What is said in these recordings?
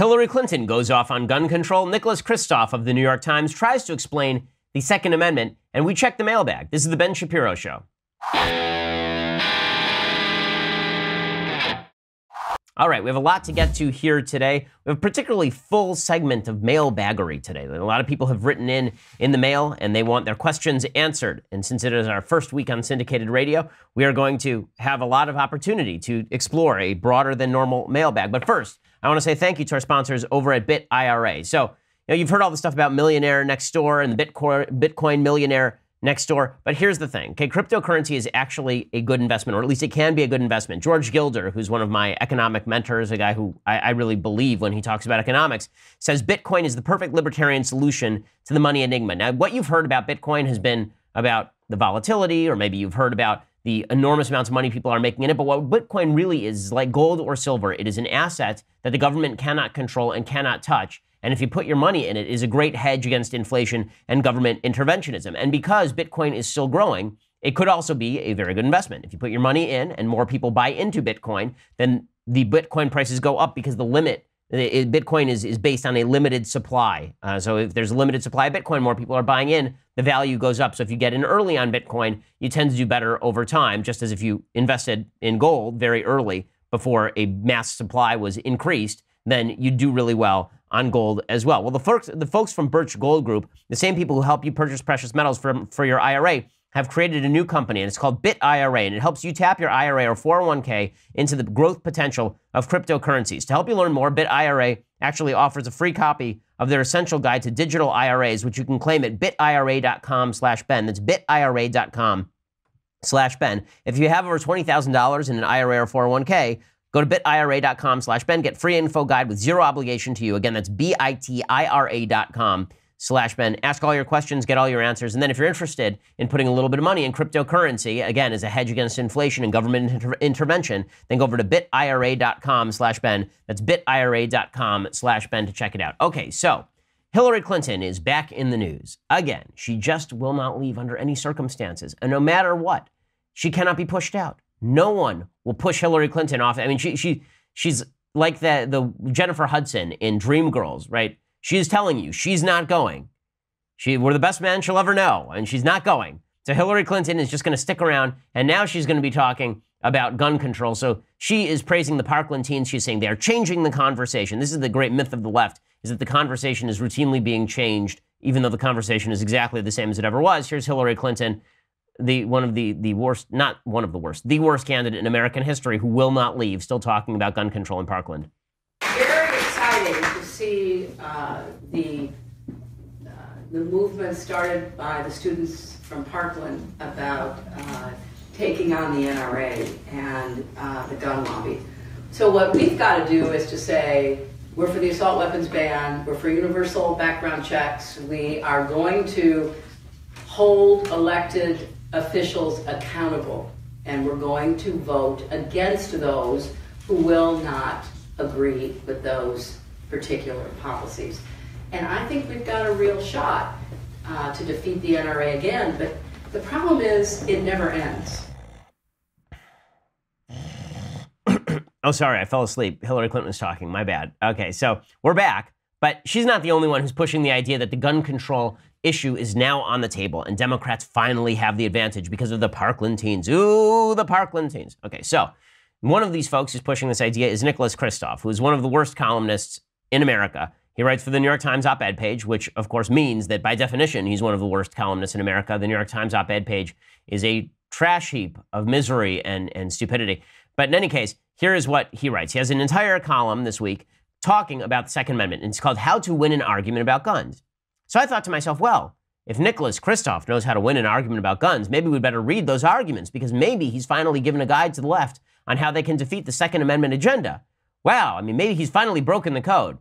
Hillary Clinton goes off on gun control. Nicholas Kristof of the New York Times tries to explain the Second Amendment, and we check the mailbag. This is the Ben Shapiro Show. All right, we have a lot to get to here today. We have a particularly full segment of mailbaggery today. A lot of people have written in the mail, and they want their questions answered. And since it is our first week on syndicated radio, we are going to have a lot of opportunity to explore a broader than normal mailbag. But first, I want to say thank you to our sponsors over at BitIRA. So, you've heard all the stuff about Millionaire Next Door and the Bitcoin Millionaire Next Door. But here's the thing. Okay, cryptocurrency is actually a good investment, or at least it can be a good investment. George Gilder, who's one of my economic mentors, a guy who I really believe when he talks about economics, says Bitcoin is the perfect libertarian solution to the money enigma. Now, what you've heard about Bitcoin has been about the volatility, or maybe you've heard about the enormous amounts of money people are making in it. But what Bitcoin really is like gold or silver. It is an asset that the government cannot control and cannot touch. And if you put your money in it, it is a great hedge against inflation and government interventionism. And because Bitcoin is still growing, it could also be a very good investment. If you put your money in and more people buy into Bitcoin, then the Bitcoin prices go up because Bitcoin is based on a limited supply. So if there's a limited supply of Bitcoin, more people are buying in, the value goes up. So if you get in early on Bitcoin, you tend to do better over time, just as if you invested in gold very early before a mass supply was increased, then you do really well on gold as well. Well, the folks from Birch Gold Group, the same people who help you purchase precious metals for your IRA, have created a new company, and it's called BitIRA, and it helps you tap your IRA or 401k into the growth potential of cryptocurrencies. To help you learn more, BitIRA actually offers a free copy of their essential guide to digital IRAs, which you can claim at bitira.com/Ben. That's bitira.com/Ben. If you have over $20,000 in an IRA or 401k, go to bitira.com/Ben. Get free info guide with zero obligation to you. Again, that's bitira.com/Ben. Ask all your questions, get all your answers. And then if you're interested in putting a little bit of money in cryptocurrency, again, as a hedge against inflation and government intervention, then go over to bitira.com/Ben. That's bitira.com/Ben to check it out. Okay, so Hillary Clinton is back in the news. Again, she just will not leave under any circumstances. And no matter what, she cannot be pushed out. No one will push Hillary Clinton off. I mean, she's like the Jennifer Hudson in Dreamgirls, right? She is telling you she's not going. We're the best man she'll ever know, and she's not going. So Hillary Clinton is just going to stick around, and now she's going to be talking about gun control. So she is praising the Parkland teens. She's saying they are changing the conversation. This is the great myth of the left, is that the conversation is routinely being changed, even though the conversation is exactly the same as it ever was. Here's Hillary Clinton, the worst candidate in American history who will not leave, still talking about gun control in Parkland. Very exciting to see the movement started by the students from Parkland about taking on the NRA and the gun lobby. So what we've got to do is to say, we're for the assault weapons ban, we're for universal background checks, we are going to hold elected officials accountable, and we're going to vote against those who will not agree with those particular policies. And I think we've got a real shot to defeat the NRA again, but the problem is it never ends. Oh, sorry, I fell asleep. Hillary Clinton was talking, my bad. Okay, so we're back, but she's not the only one who's pushing the idea that the gun control issue is now on the table, and Democrats finally have the advantage because of the Parkland teens. Ooh, the Parkland teens. Okay, so one of these folks who's pushing this idea is Nicholas Kristof, who is one of the worst columnists in America. He writes for the New York Times op-ed page, which of course means that by definition, he's one of the worst columnists in America. The New York Times op-ed page is a trash heap of misery and stupidity. But in any case, here is what he writes. He has an entire column this week talking about the Second Amendment, and it's called How to Win an Argument About Guns. So I thought to myself, well, if Nicholas Kristof knows how to win an argument about guns, maybe we'd better read those arguments, because maybe he's finally given a guide to the left on how they can defeat the Second Amendment agenda. Wow, I mean, maybe he's finally broken the code.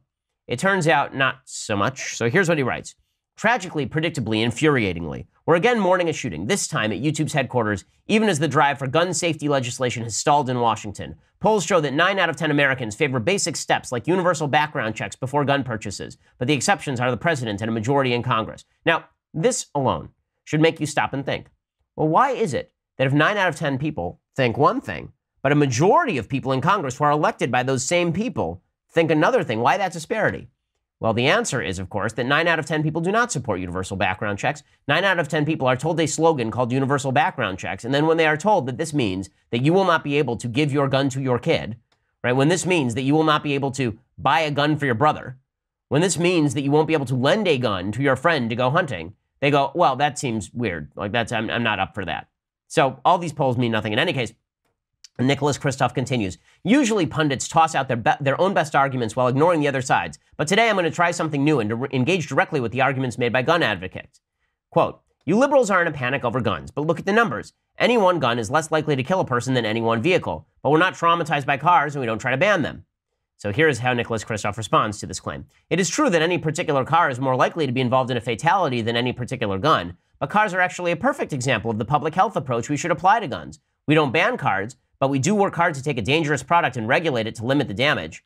It turns out not so much. So here's what he writes. Tragically, predictably, infuriatingly, we're again mourning a shooting, this time at YouTube's headquarters, even as the drive for gun safety legislation has stalled in Washington. Polls show that 9 out of 10 Americans favor basic steps like universal background checks before gun purchases, but the exceptions are the president and a majority in Congress. Now, this alone should make you stop and think, well, why is it that if 9 out of 10 people think one thing, but a majority of people in Congress who are elected by those same people think another thing. Why that disparity? Well, the answer is, of course, that 9 out of 10 people do not support universal background checks. 9 out of 10 people are told a slogan called universal background checks. And then when they are told that this means that you will not be able to give your gun to your kid, right? When this means that you will not be able to buy a gun for your brother, when this means that you won't be able to lend a gun to your friend to go hunting, they go, well, that seems weird. Like I'm not up for that. So all these polls mean nothing. In any case, Nicholas Kristof continues, usually pundits toss out their own best arguments while ignoring the other side's. But today I'm going to try something new and to engage directly with the arguments made by gun advocates. Quote, you liberals are in a panic over guns, but look at the numbers. Any one gun is less likely to kill a person than any one vehicle. But we're not traumatized by cars and we don't try to ban them. So here's how Nicholas Kristof responds to this claim. It is true that any particular car is more likely to be involved in a fatality than any particular gun, but cars are actually a perfect example of the public health approach we should apply to guns. We don't ban cars, but we do work hard to take a dangerous product and regulate it to limit the damage.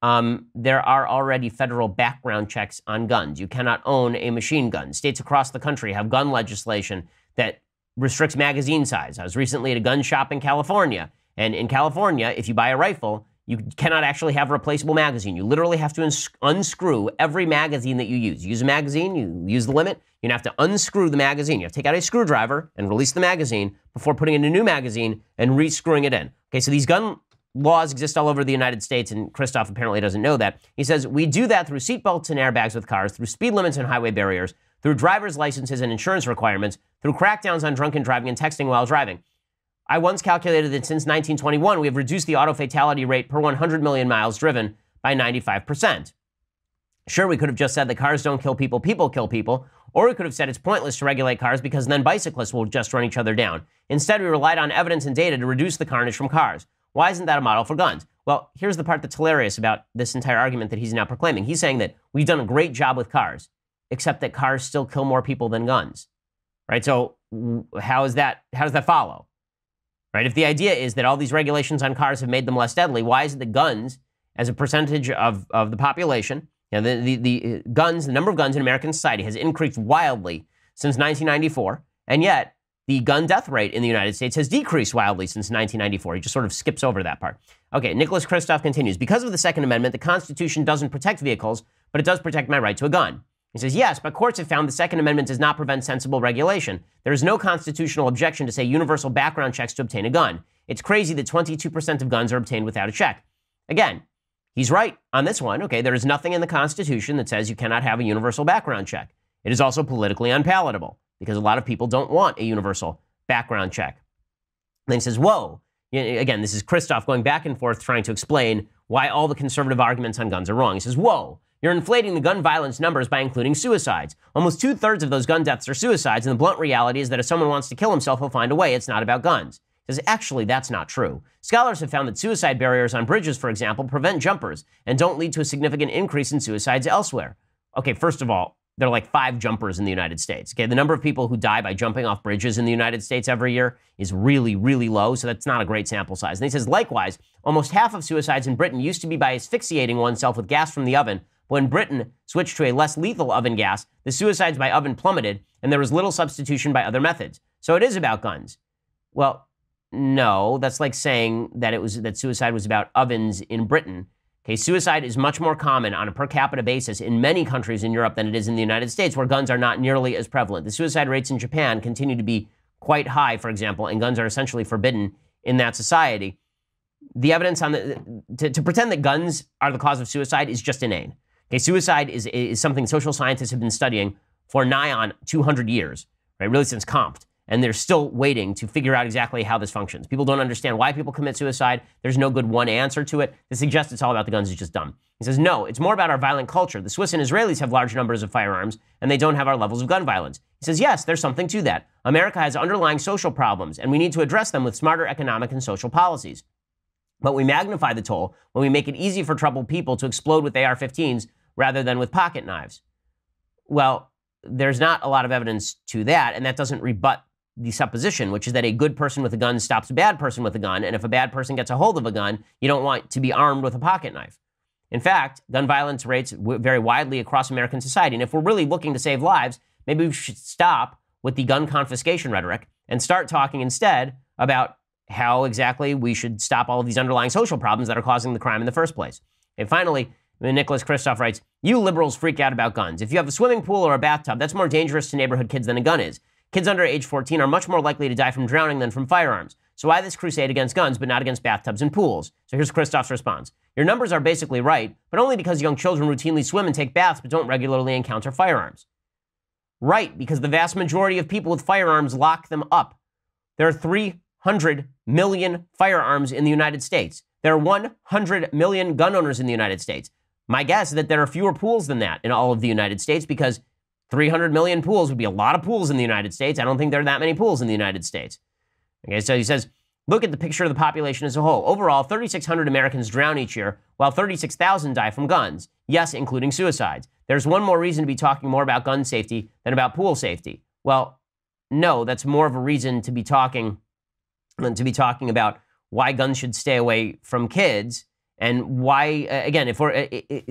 There are already federal background checks on guns. You cannot own a machine gun. States across the country have gun legislation that restricts magazine size. I was recently at a gun shop in California, and in California, if you buy a rifle, you cannot actually have a replaceable magazine. You literally have to unscrew every magazine that you use. You use a magazine, you use the limit, you have to unscrew the magazine. You have to take out a screwdriver and release the magazine before putting in a new magazine and re-screwing it in. Okay, so these gun laws exist all over the United States, and Kristof apparently doesn't know that. He says, we do that through seatbelts and airbags with cars, through speed limits and highway barriers, through driver's licenses and insurance requirements, through crackdowns on drunken driving and texting while driving. I once calculated that since 1921, we have reduced the auto fatality rate per 100 million miles driven by 95%. Sure, we could have just said that cars don't kill people, people kill people, or we could have said it's pointless to regulate cars because then bicyclists will just run each other down. Instead, we relied on evidence and data to reduce the carnage from cars. Why isn't that a model for guns? Well, here's the part that's hilarious about this entire argument that he's now proclaiming. He's saying that we've done a great job with cars, except that cars still kill more people than guns, right? So how does that follow? Right? If the idea is that all these regulations on cars have made them less deadly, why is it that guns, as a percentage of the population, you know, the number of guns in American society has increased wildly since 1994, and yet the gun death rate in the United States has decreased wildly since 1994. He just sort of skips over that part. Okay, Nicholas Kristof continues. Because of the Second Amendment, the Constitution doesn't protect vehicles, but it does protect my right to a gun. He says, yes, but courts have found the Second Amendment does not prevent sensible regulation. There is no constitutional objection to say universal background checks to obtain a gun. It's crazy that 22% of guns are obtained without a check. Again, he's right on this one. Okay, there is nothing in the Constitution that says you cannot have a universal background check. It is also politically unpalatable because a lot of people don't want a universal background check. And then he says, whoa. Again, this is Kristof going back and forth trying to explain why all the conservative arguments on guns are wrong. He says, whoa. You're inflating the gun violence numbers by including suicides. Almost 2/3 of those gun deaths are suicides, and the blunt reality is that if someone wants to kill himself, he'll find a way. It's not about guns. He says, actually, that's not true. Scholars have found that suicide barriers on bridges, for example, prevent jumpers and don't lead to a significant increase in suicides elsewhere. Okay, first of all, there are like 5 jumpers in the United States. Okay, the number of people who die by jumping off bridges in the United States every year is really, really low, so that's not a great sample size. And he says, likewise, almost half of suicides in Britain used to be by asphyxiating oneself with gas from the oven. When Britain switched to a less lethal oven gas, the suicides by oven plummeted, and there was little substitution by other methods. So it is about guns. Well, no, that's like saying that that suicide was about ovens in Britain. Okay, suicide is much more common on a per capita basis in many countries in Europe than it is in the United States, where guns are not nearly as prevalent. The suicide rates in Japan continue to be quite high, for example, and guns are essentially forbidden in that society. The evidence on to pretend that guns are the cause of suicide is just inane. Okay, suicide is something social scientists have been studying for nigh on 200 years, right? Really since Comte. And they're still waiting to figure out exactly how this functions. People don't understand why people commit suicide. There's no good one answer to it. To suggest it's all about the guns is just dumb. He says, no, it's more about our violent culture. The Swiss and Israelis have large numbers of firearms, and they don't have our levels of gun violence. He says, yes, there's something to that. America has underlying social problems, and we need to address them with smarter economic and social policies. But we magnify the toll when we make it easy for troubled people to explode with AR-15s rather than with pocket knives. Well, there's not a lot of evidence to that, and that doesn't rebut the supposition, which is that a good person with a gun stops a bad person with a gun, and if a bad person gets a hold of a gun, you don't want to be armed with a pocket knife. In fact, gun violence rates vary widely across American society, and if we're really looking to save lives, maybe we should stop with the gun confiscation rhetoric and start talking instead about how exactly we should stop all of these underlying social problems that are causing the crime in the first place. And finally, Nicholas Kristof writes, you liberals freak out about guns. If you have a swimming pool or a bathtub, that's more dangerous to neighborhood kids than a gun is. Kids under age 14 are much more likely to die from drowning than from firearms. So why this crusade against guns, but not against bathtubs and pools? So here's Kristof's response. Your numbers are basically right, but only because young children routinely swim and take baths, but don't regularly encounter firearms. Right, because the vast majority of people with firearms lock them up. There are 300 million firearms in the United States. There are 100 million gun owners in the United States. My guess is that there are fewer pools than that in all of the United States, because 300 million pools would be a lot of pools in the United States. I don't think there are that many pools in the United States. Okay, so he says, look at the picture of the population as a whole. Overall, 3,600 Americans drown each year, while 36,000 die from guns. Yes, including suicides. There's one more reason to be talking more about gun safety than about pool safety. Well, no, that's more of a reason to be talking about why guns should stay away from kids, and why, again,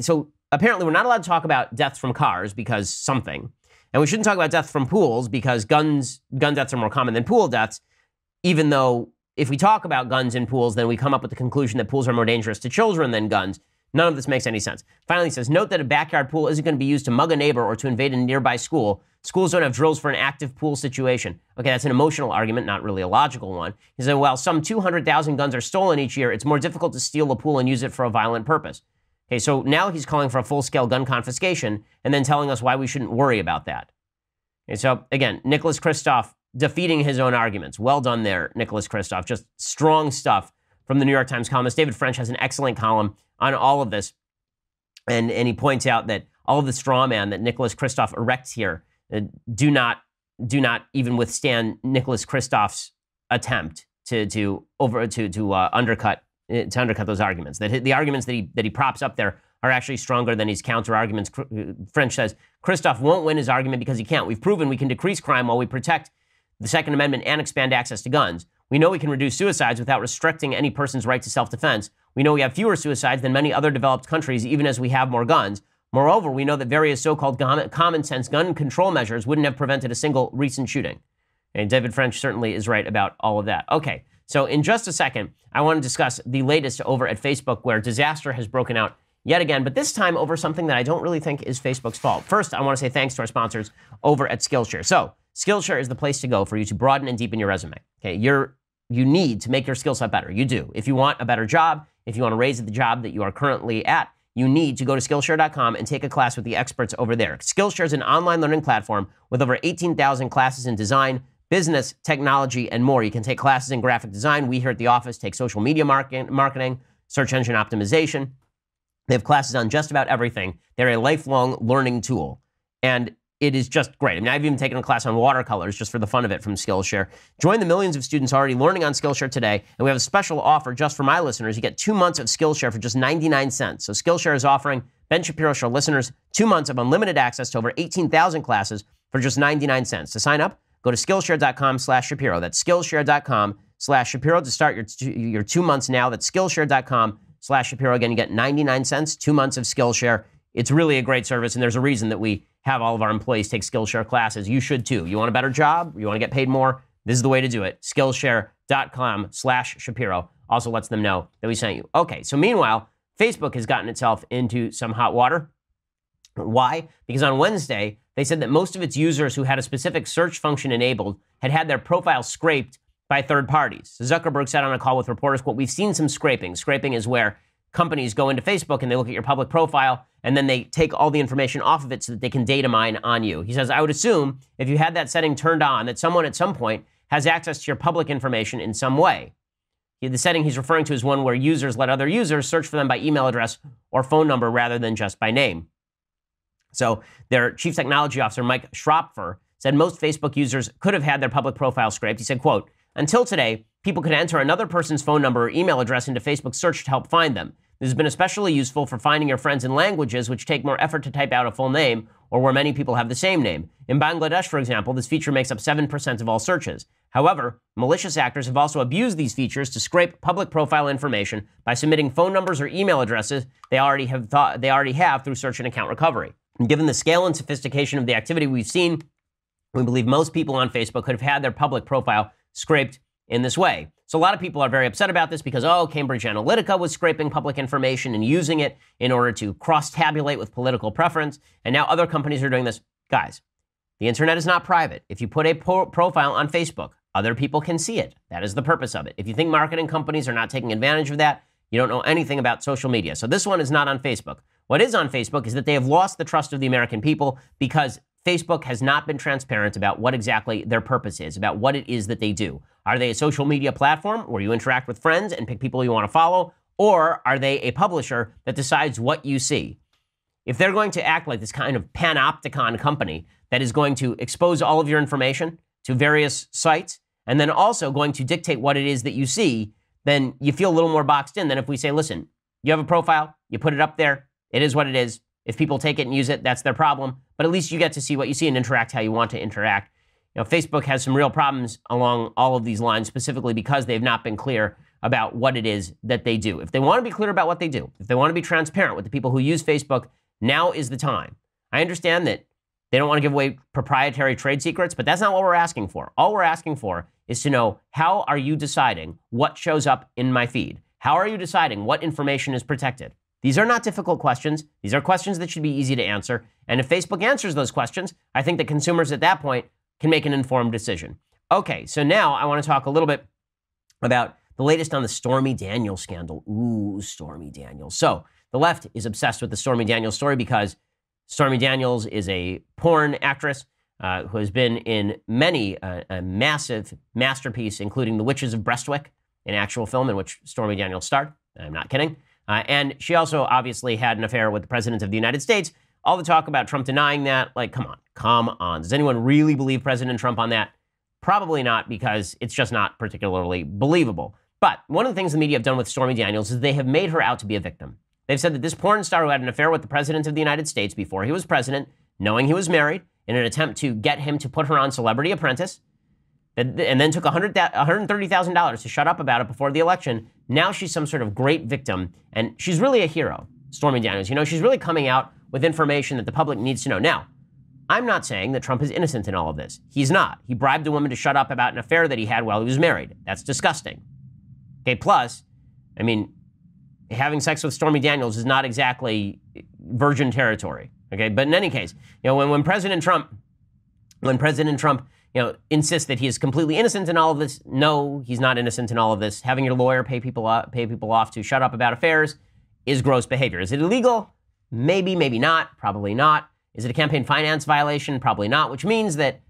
so apparently we're not allowed to talk about deaths from cars because something, and we shouldn't talk about deaths from pools because gun deaths are more common than pool deaths, even though if we talk about guns in pools, then we come up with the conclusion that pools are more dangerous to children than guns. None of this makes any sense. Finally, he says, note that a backyard pool isn't going to be used to mug a neighbor or to invade a nearby school. Schools don't have drills for an active pool situation. Okay, that's an emotional argument, not really a logical one. He said, while some 200,000 guns are stolen each year, it's more difficult to steal a pool and use it for a violent purpose. Okay, so now he's calling for a full-scale gun confiscation and then telling us why we shouldn't worry about that. Okay, so again, Nicholas Kristof defeating his own arguments. Well done there, Nicholas Kristof. Just strong stuff from the New York Times columnist. David French has an excellent column on all of this. And he points out that all of the straw man that Nicholas Kristof erects here do not even withstand Nicholas Kristof's attempt to undercut those arguments. That the arguments that he props up there are actually stronger than his counter arguments. French says Kristof won't win his argument because he can't. We've proven we can decrease crime while we protect the Second Amendment and expand access to guns. We know we can reduce suicides without restricting any person's right to self-defense. We know we have fewer suicides than many other developed countries, even as we have more guns. Moreover, we know that various so-called common sense gun control measures wouldn't have prevented a single recent shooting. And David French certainly is right about all of that. Okay, so in just a second, I want to discuss the latest over at Facebook, where disaster has broken out yet again, but this time over something that I don't really think is Facebook's fault. First, I want to say thanks to our sponsors over at Skillshare. So Skillshare is the place to go for you to broaden and deepen your resume. Okay, you need to make your skill set better. You do. If you want a better job, if you want to raise the job that you are currently at, you need to go to Skillshare.com and take a class with the experts over there. Skillshare is an online learning platform with over 18,000 classes in design, business, technology, and more. You can take classes in graphic design. We here at the office take social media marketing, search engine optimization. They have classes on just about everything. They're a lifelong learning tool, and it is just great. I mean, I've even taken a class on watercolors just for the fun of it from Skillshare. Join the millions of students already learning on Skillshare today, and we have a special offer just for my listeners. You get 2 months of Skillshare for just 99 cents. So Skillshare is offering Ben Shapiro Show listeners 2 months of unlimited access to over 18,000 classes for just 99 cents. To sign up, go to Skillshare.com/Shapiro. That's Skillshare.com/Shapiro to start your 2 months now. That's Skillshare.com/Shapiro. Again, you get 99 cents, 2 months of Skillshare. It's really a great service, and there's a reason that we have all of our employees take Skillshare classes. You should too. You want a better job? You want to get paid more? This is the way to do it. Skillshare.com/Shapiro also lets them know that we sent you. Okay, so meanwhile, Facebook has gotten itself into some hot water. Why? Because on Wednesday, they said that most of its users who had a specific search function enabled had their profile scraped by third parties. So Zuckerberg said on a call with reporters, quote, we've seen some scraping. Scraping is where companies go into Facebook and they look at your public profile and then they take all the information off of it so that they can data mine on you. He says, I would assume if you had that setting turned on that someone at some point has access to your public information in some way. The setting he's referring to is one where users let other users search for them by email address or phone number rather than just by name. So their chief technology officer, Mike Schropfer, said most Facebook users could have had their public profile scraped. He said, quote, until today, people could enter another person's phone number or email address into Facebook search to help find them. This has been especially useful for finding your friends in languages which take more effort to type out a full name or where many people have the same name. In Bangladesh, for example, this feature makes up 7% of all searches. However, malicious actors have also abused these features to scrape public profile information by submitting phone numbers or email addresses they already have through search and account recovery. And given the scale and sophistication of the activity we've seen, we believe most people on Facebook could have had their public profile scraped in this way. So a lot of people are very upset about this because, oh, Cambridge Analytica was scraping public information and using it in order to cross-tabulate with political preference. And now other companies are doing this. Guys, the internet is not private. If you put a profile on Facebook, other people can see it. That is the purpose of it. If you think marketing companies are not taking advantage of that, you don't know anything about social media. So this one is not on Facebook. What is on Facebook is that they have lost the trust of the American people because Facebook has not been transparent about what exactly their purpose is, about what it is that they do. Are they a social media platform where you interact with friends and pick people you want to follow? Or are they a publisher that decides what you see? If they're going to act like this kind of panopticon company that is going to expose all of your information to various sites and then also going to dictate what it is that you see, then you feel a little more boxed in than if we say, listen, you have a profile, you put it up there, it is what it is. If people take it and use it, that's their problem. But at least you get to see what you see and interact how you want to interact. You know, Facebook has some real problems along all of these lines, specifically because they've not been clear about what it is that they do. If they want to be clear about what they do, if they want to be transparent with the people who use Facebook, now is the time. I understand that they don't want to give away proprietary trade secrets, but that's not what we're asking for. All we're asking for is to know, how are you deciding what shows up in my feed? How are you deciding what information is protected? These are not difficult questions. These are questions that should be easy to answer. And if Facebook answers those questions, I think that consumers at that point can make an informed decision. Okay, so now I want to talk a little bit about the latest on the Stormy Daniels scandal. Ooh, Stormy Daniels. So the left is obsessed with the Stormy Daniels story because Stormy Daniels is a porn actress who has been in many a massive masterpiece, including The Witches of Breastwick, an actual film in which Stormy Daniels starred. I'm not kidding. And she also obviously had an affair with the President of the United States. All the talk about Trump denying that, like, come on. Does anyone really believe President Trump on that? Probably not, because it's just not particularly believable. But one of the things the media have done with Stormy Daniels is they have made her out to be a victim. They've said that this porn star who had an affair with the President of the United States before he was president, knowing he was married, in an attempt to get him to put her on Celebrity Apprentice, and then took $130,000 to shut up about it before the election. Now she's some sort of great victim, and she's really a hero, Stormy Daniels. You know, she's really coming out with information that the public needs to know. Now, I'm not saying that Trump is innocent in all of this. He's not. He bribed a woman to shut up about an affair that he had while he was married. That's disgusting. Okay, plus, I mean, having sex with Stormy Daniels is not exactly virgin territory. Okay, but in any case, you know, when President Trump, insists that he is completely innocent in all of this, no, he's not innocent in all of this. Having your lawyer pay people off to shut up about affairs is gross behavior. Is it illegal? Maybe, maybe not. Probably not. Is it a campaign finance violation? Probably not. Which means that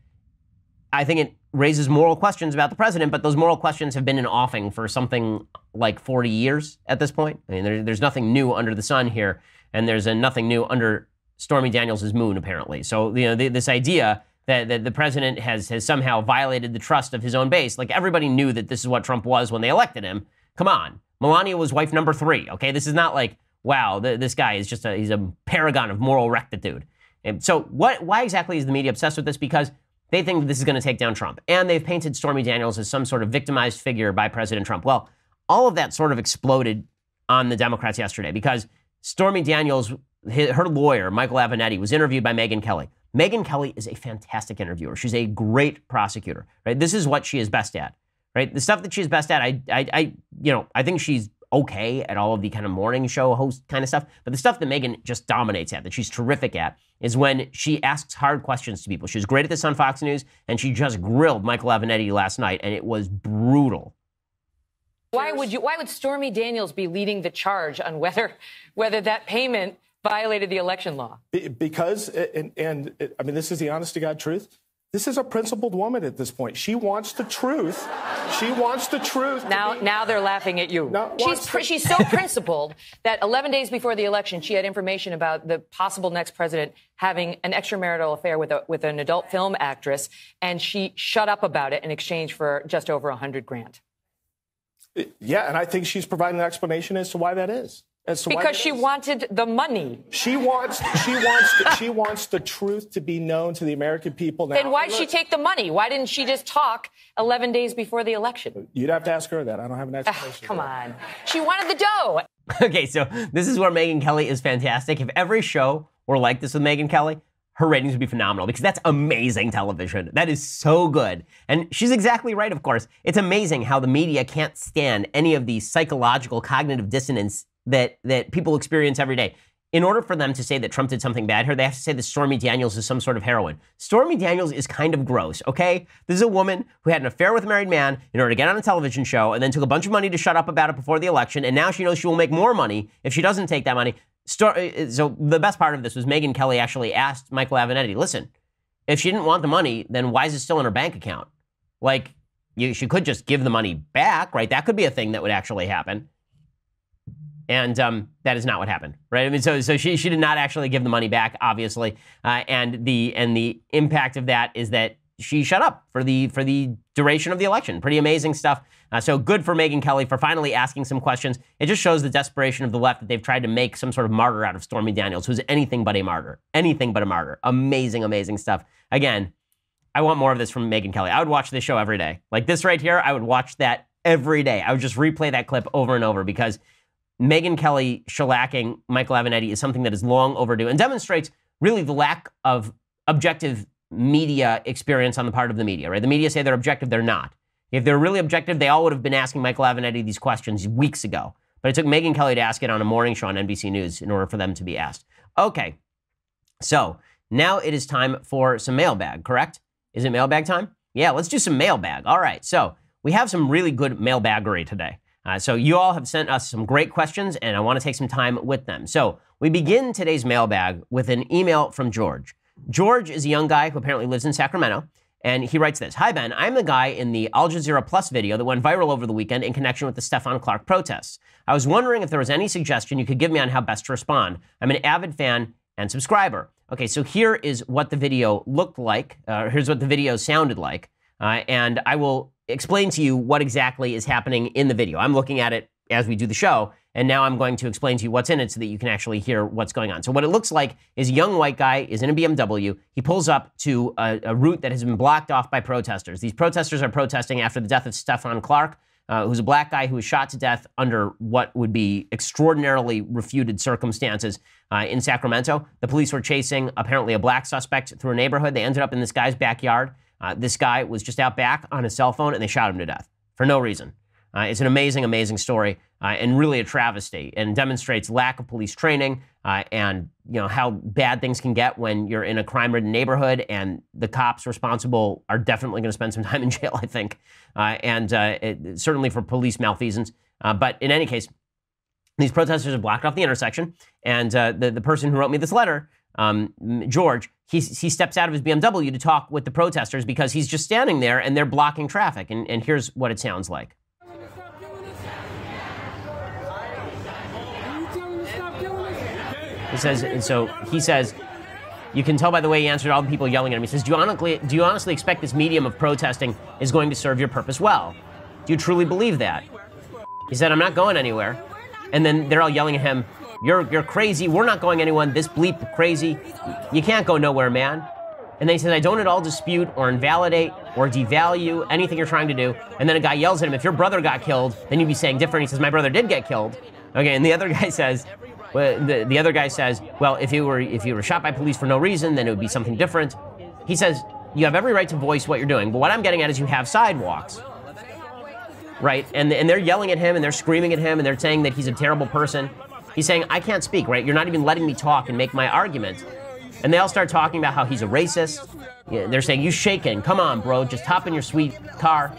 I think it raises moral questions about the president, but those moral questions have been in offing for something like 40 years at this point. I mean, there's nothing new under the sun here, and there's nothing new under Stormy Daniels' moon, apparently. So, you know, this idea that the president has somehow violated the trust of his own base, like everybody knew that this is what Trump was when they elected him. Come on. Melania was wife number 3, okay? This is not like, wow, this guy is just he's a paragon of moral rectitude. And so why exactly is the media obsessed with this? Because they think that this is going to take down Trump. And they've painted Stormy Daniels as some sort of victimized figure by President Trump. Well, all of that sort of exploded on the Democrats yesterday because Stormy Daniels, her lawyer, Michael Avenatti, was interviewed by Megyn Kelly. Megyn Kelly is a fantastic interviewer. She's a great prosecutor, right? This is what she is best at, right? The stuff that she's best at, I think she's okay at all of the kind of morning show host kind of stuff. But the stuff that Megyn just dominates at, that she's terrific at, is when she asks hard questions to people. She was great at this on Fox News, and she just grilled Michael Avenatti last night, and it was brutal. Why would Stormy Daniels be leading the charge on whether that payment violated the election law? Because, I mean, this is the honest to God truth. This is a principled woman at this point. She wants the truth. She wants the truth. Now they're laughing at you. She's so principled that 11 days before the election, she had information about the possible next president having an extramarital affair with an adult film actress, and she shut up about it in exchange for just over $100,000. Yeah, and I think she's providing an explanation as to why that is. Because she wanted the money. She wants the truth to be known to the American people now. Then why did she take the money? Why didn't she just talk 11 days before the election? You'd have to ask her that. I don't have an explanation. Come on. She wanted the dough. Okay, so this is where Megyn Kelly is fantastic. If every show were like this with Megyn Kelly, her ratings would be phenomenal because that's amazing television. That is so good. And she's exactly right, of course. It's amazing how the media can't stand any of the psychological cognitive dissonance that people experience every day. In order for them to say that Trump did something bad here, they have to say that Stormy Daniels is some sort of heroine. Stormy Daniels is kind of gross, okay? This is a woman who had an affair with a married man in order to get on a television show and then took a bunch of money to shut up about it before the election, and now she knows she will make more money if she doesn't take that money. So the best part of this was Megyn Kelly actually asked Michael Avenatti, listen, if she didn't want the money, then why is it still in her bank account? Like, she could just give the money back, right? That could be a thing that would actually happen. And that is not what happened, right? I mean, so she did not actually give the money back, obviously, and the impact of that is that she shut up for the duration of the election. Pretty amazing stuff. So good for Megyn Kelly for finally asking some questions. It just shows the desperation of the left that they've tried to make some sort of martyr out of Stormy Daniels, who's anything but a martyr. Anything but a martyr. Amazing, amazing stuff. Again, I want more of this from Megyn Kelly. I would watch this show every day. Like this right here, I would watch that every day. I would just replay that clip over and over because Megyn Kelly shellacking Michael Avenatti is something that is long overdue and demonstrates really the lack of objective media experience on the part of the media, right? The media say they're objective, they're not. If they're really objective, they all would have been asking Michael Avenatti these questions weeks ago. But it took Megyn Kelly to ask it on a morning show on NBC News in order for them to be asked. Okay, so now it is time for some mailbag, correct? Is it mailbag time? Yeah, let's do some mailbag. All right, so we have some really good mailbaggery today. So you all have sent us some great questions, and I want to take some time with them. So we begin today's mailbag with an email from George. George is a young guy who apparently lives in Sacramento, and he writes this. Hi, Ben. I'm the guy in the Al Jazeera Plus video that went viral over the weekend in connection with the Stephon Clark protests. I was wondering if there was any suggestion you could give me on how best to respond. I'm an avid fan and subscriber. Okay, so here is what the video looked like. Here's what the video sounded like. And I will explain to you what exactly is happening in the video. I'm looking at it as we do the show, and now I'm going to explain to you what's in it so that you can actually hear what's going on. So what it looks like is a young white guy is in a BMW. He pulls up to a route that has been blocked off by protesters. These protesters are protesting after the death of Stephon Clark, who's a black guy who was shot to death under what would be extraordinarily refuted circumstances in Sacramento. The police were chasing apparently a black suspect through a neighborhood. They ended up in this guy's backyard. This guy was just out back on his cell phone, and they shot him to death for no reason. It's an amazing, amazing story, and really a travesty, and demonstrates lack of police training and how bad things can get when you're in a crime-ridden neighborhood, and the cops responsible are definitely going to spend some time in jail, I think, and certainly for police malfeasance. But in any case, these protesters have blocked off the intersection, and the person who wrote me this letter, George, he steps out of his BMW to talk with the protesters because he's just standing there and they're blocking traffic. And here's what it sounds like. He says, you can tell by the way he answered all the people yelling at him. He says, do you honestly expect this medium of protesting is going to serve your purpose well? Do you truly believe that? He said, I'm not going anywhere. And then they're all yelling at him, You're crazy. We're not going anywhere. This bleep crazy. You can't go nowhere, man. And then he says, I don't at all dispute or invalidate or devalue anything you're trying to do. And then a guy yells at him, if your brother got killed, then you'd be saying different. He says, my brother did get killed. Okay, and the other guy says, well, if you were shot by police for no reason, then it would be something different. He says, you have every right to voice what you're doing. But what I'm getting at is you have sidewalks. Right? And they're yelling at him and they're screaming at him and they're saying that he's a terrible person. He's saying, I can't speak, right? You're not even letting me talk and make my argument. And they all start talking about how he's a racist. Yeah, they're saying, you shaking. Come on, bro. Just hop in your sweet car.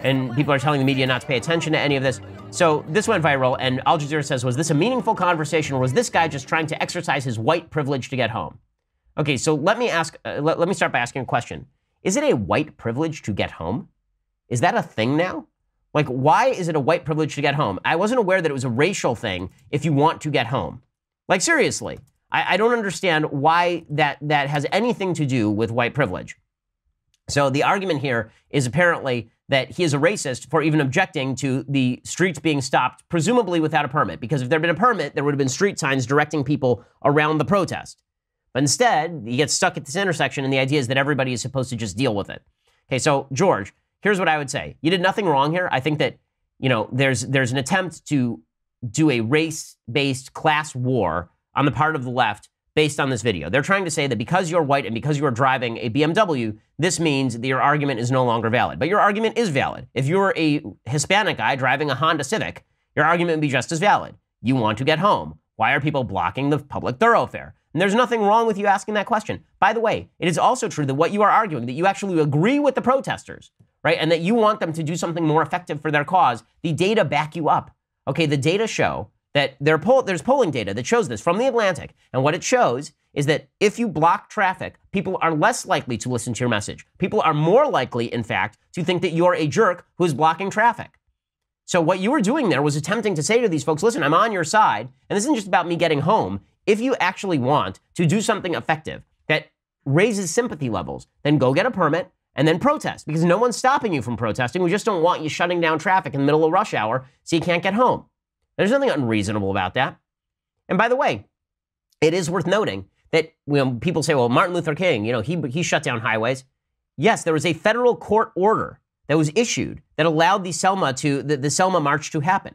And people are telling the media not to pay attention to any of this. So this went viral, and Al Jazeera says, was this a meaningful conversation, or was this guy just trying to exercise his white privilege to get home? Okay, so let me start by asking a question. Is it a white privilege to get home? Is that a thing now? Like, why is it a white privilege to get home? I wasn't aware that it was a racial thing if you want to get home. Like, seriously, I don't understand why that has anything to do with white privilege. So the argument here is apparently that he is a racist for even objecting to the streets being stopped, presumably without a permit. Because if there had been a permit, there would have been street signs directing people around the protest. But instead, he gets stuck at this intersection, and the idea is that everybody is supposed to just deal with it. Okay, so George, here's what I would say. You did nothing wrong here. I think that, there's an attempt to do a race-based class war on the part of the left based on this video. They're trying to say that because you're white and because you're driving a BMW, this means that your argument is no longer valid. But your argument is valid. If you're a Hispanic guy driving a Honda Civic, your argument would be just as valid. You want to get home. Why are people blocking the public thoroughfare? And there's nothing wrong with you asking that question. By the way, it is also true that what you are arguing, that you actually agree with the protesters, right? And that you want them to do something more effective for their cause. The data back you up. Okay, the data show that there's polling data that shows this from The Atlantic. And what it shows is that if you block traffic, people are less likely to listen to your message. People are more likely, in fact, to think that you're a jerk who's blocking traffic. So what you were doing there was attempting to say to these folks, listen, I'm on your side, and this isn't just about me getting home. If you actually want to do something effective that raises sympathy levels, then go get a permit and then protest, because no one's stopping you from protesting. We just don't want you shutting down traffic in the middle of rush hour so you can't get home. There's nothing unreasonable about that. And by the way, it is worth noting that when people say, well, Martin Luther King, he shut down highways. Yes, there was a federal court order that was issued that allowed the Selma March to happen.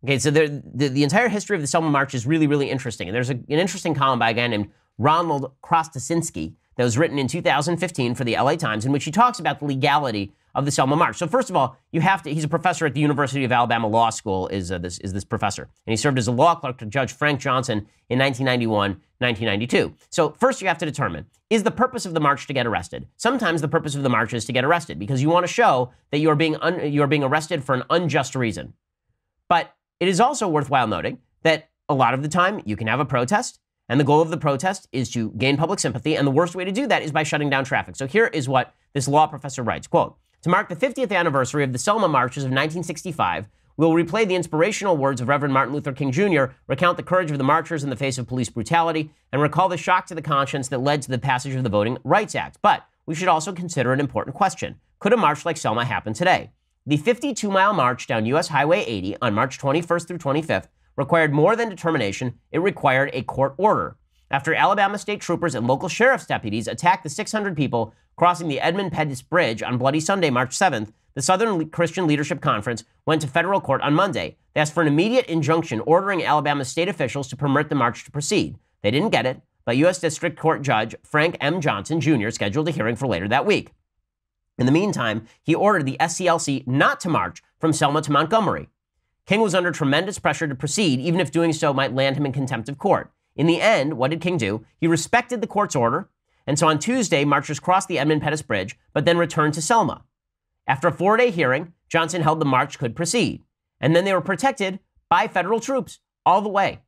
Okay, so the entire history of the Selma March is really, really interesting. And there's an interesting column by a guy named Ronald Krostasinski that was written in 2015 for the LA Times, in which he talks about the legality of the Selma March. So first of all, he's a professor at the University of Alabama Law School, is this professor. And he served as a law clerk to Judge Frank Johnson in 1991, 1992. So first you have to determine, is the purpose of the march to get arrested? Sometimes the purpose of the march is to get arrested because you want to show that you are being arrested for an unjust reason. But it is also worthwhile noting that a lot of the time you can have a protest, and the goal of the protest is to gain public sympathy, and the worst way to do that is by shutting down traffic. So here is what this law professor writes, quote, to mark the 50th anniversary of the Selma Marches of 1965, we'll replay the inspirational words of Reverend Martin Luther King Jr., recount the courage of the marchers in the face of police brutality, and recall the shock to the conscience that led to the passage of the Voting Rights Act. But we should also consider an important question. Could a march like Selma happen today? The 52-mile march down U.S. Highway 80 on March 21st through 25th required more than determination. It required a court order. After Alabama state troopers and local sheriff's deputies attacked the 600 people crossing the Edmund Pettus Bridge on Bloody Sunday, March 7th, the Southern Christian Leadership Conference went to federal court on Monday. They asked for an immediate injunction ordering Alabama state officials to permit the march to proceed. They didn't get it, but U.S. District Court Judge Frank M. Johnson, Jr. scheduled a hearing for later that week. In the meantime, he ordered the SCLC not to march from Selma to Montgomery. King was under tremendous pressure to proceed, even if doing so might land him in contempt of court. In the end, what did King do? He respected the court's order, and so on Tuesday, marchers crossed the Edmund Pettus Bridge, but then returned to Selma. After a 4-day hearing, Johnson held the march could proceed, and then they were protected by federal troops all the way.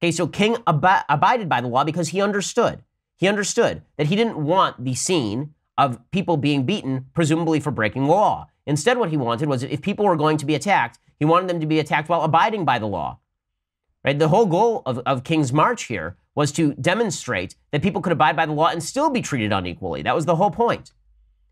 Okay, so King abided by the law because he understood. He understood that he didn't want the scene of people being beaten, presumably for breaking the law. Instead, what he wanted was if people were going to be attacked, he wanted them to be attacked while abiding by the law. Right? The whole goal of King's march here was to demonstrate that people could abide by the law and still be treated unequally. That was the whole point.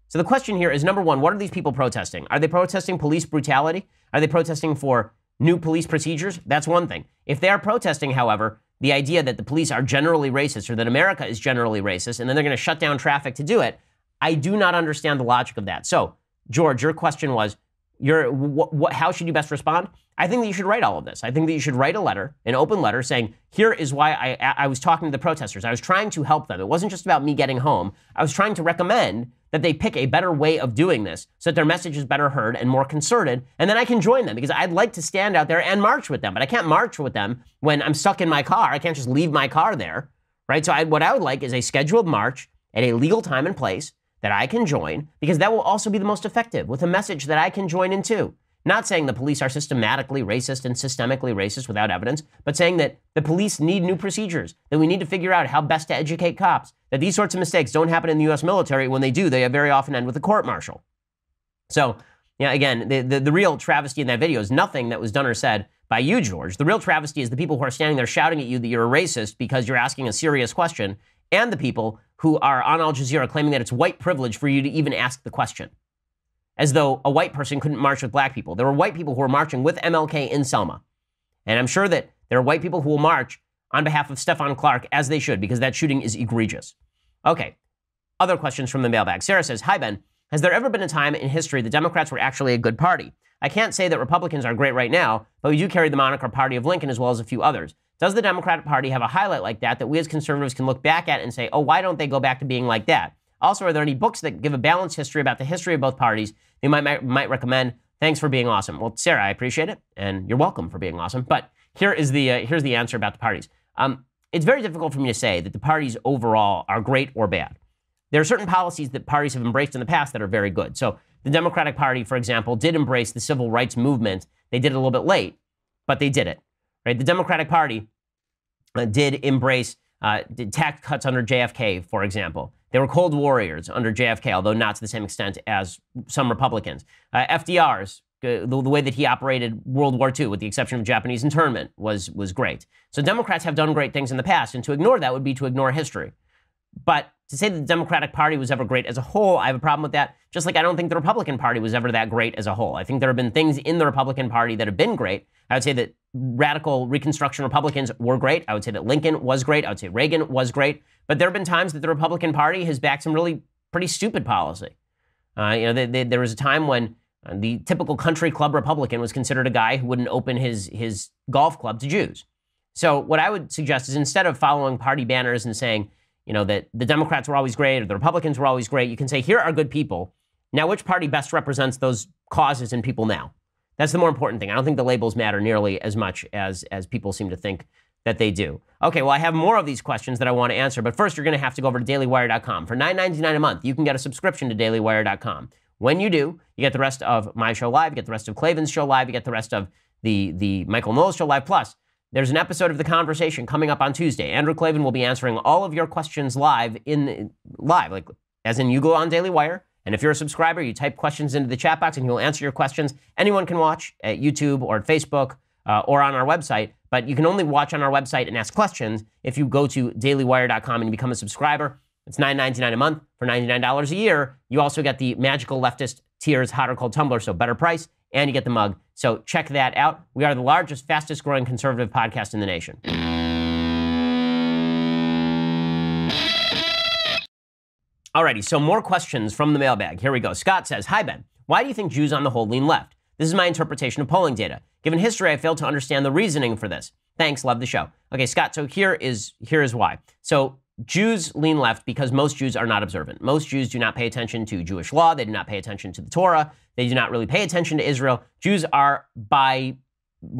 So the question here is, number one, what are these people protesting? Are they protesting police brutality? Are they protesting for new police procedures? That's one thing. If they are protesting, however, the idea that the police are generally racist or that America is generally racist, and then they're going to shut down traffic to do it, I do not understand the logic of that. So, George, your question was, how should you best respond? I think that you should write all of this. I think that you should write a letter, an open letter, saying, here is why I was talking to the protesters. I was trying to help them. It wasn't just about me getting home. I was trying to recommend that they pick a better way of doing this so that their message is better heard and more concerted, and then I can join them because I'd like to stand out there and march with them, but I can't march with them when I'm stuck in my car. I can't just leave my car there, right? So what I would like is a scheduled march at a legal time and place that I can join, because that will also be the most effective, with a message that I can join in too. Not saying the police are systematically racist and systemically racist without evidence, but saying that the police need new procedures, that we need to figure out how best to educate cops, that these sorts of mistakes don't happen in the U.S. military. When they do, they very often end with a court-martial. So, again, the real travesty in that video is nothing that was done or said by you, George. The real travesty is the people who are standing there shouting at you that you're a racist because you're asking a serious question, and the people who are on Al Jazeera claiming that it's white privilege for you to even ask the question. As though a white person couldn't march with black people. There were white people who were marching with MLK in Selma. And I'm sure that there are white people who will march on behalf of Stephon Clark, as they should, because that shooting is egregious. Okay, other questions from the mailbag. Sarah says, hi, Ben. Has there ever been a time in history the Democrats were actually a good party? I can't say that Republicans are great right now, but we do carry the moniker Party of Lincoln as well as a few others. Does the Democratic Party have a highlight like that we as conservatives can look back at and say, oh, why don't they go back to being like that? Also, are there any books that give a balanced history about the history of both parties you might recommend? Thanks for being awesome. Well, Sarah, I appreciate it, and you're welcome for being awesome. But here's the answer about the parties. It's very difficult for me to say that the parties overall are great or bad. There are certain policies that parties have embraced in the past that are very good. So the Democratic Party, for example, did embrace the civil rights movement. They did it a little bit late, but they did it. Right? The Democratic Party did embrace did tax cuts under JFK, for example. They were Cold Warriors under JFK, although not to the same extent as some Republicans. FDR's, the way that he operated World War II, with the exception of Japanese internment, was great. So Democrats have done great things in the past, and to ignore that would be to ignore history. But to say that the Democratic Party was ever great as a whole, I have a problem with that. Just like I don't think the Republican Party was ever that great as a whole. I think there have been things in the Republican Party that have been great. I would say that radical Reconstruction Republicans were great. I would say that Lincoln was great. I would say Reagan was great. But there have been times that the Republican Party has backed some really pretty stupid policy. There was a time when the typical country club Republican was considered a guy who wouldn't open his golf club to Jews. So what I would suggest is, instead of following party banners and saying, that the Democrats were always great or the Republicans were always great, you can say, here are good people. Now, which party best represents those causes and people now? That's the more important thing. I don't think the labels matter nearly as much as people seem to think that they do. Okay, well, I have more of these questions that I want to answer, but first you're going to have to go over to dailywire.com. For $9.99 a month, you can get a subscription to dailywire.com. When you do, you get the rest of my show live, you get the rest of Klavan's show live, you get the rest of the Michael Knowles show live, plus there's an episode of The Conversation coming up on Tuesday. Andrew Klavan will be answering all of your questions live, like as in you go on Daily Wire, and if you're a subscriber, you type questions into the chat box and he'll answer your questions. Anyone can watch at YouTube or at Facebook or on our website, but you can only watch on our website and ask questions if you go to dailywire.com and you become a subscriber. It's $9.99 a month. For $99 a year, you also get the magical Leftist Tears hot or cold tumbler, so better price, and you get the mug. So check that out. We are the largest, fastest growing conservative podcast in the nation. Alrighty, so more questions from the mailbag. Here we go. Scott says, hi, Ben. Why do you think Jews on the whole lean left? This is my interpretation of polling data. Given history, I failed to understand the reasoning for this. Thanks, love the show. Okay, Scott, so here is why. So Jews lean left because most Jews are not observant. Most Jews do not pay attention to Jewish law. They do not pay attention to the Torah. They do not really pay attention to Israel. Jews are, by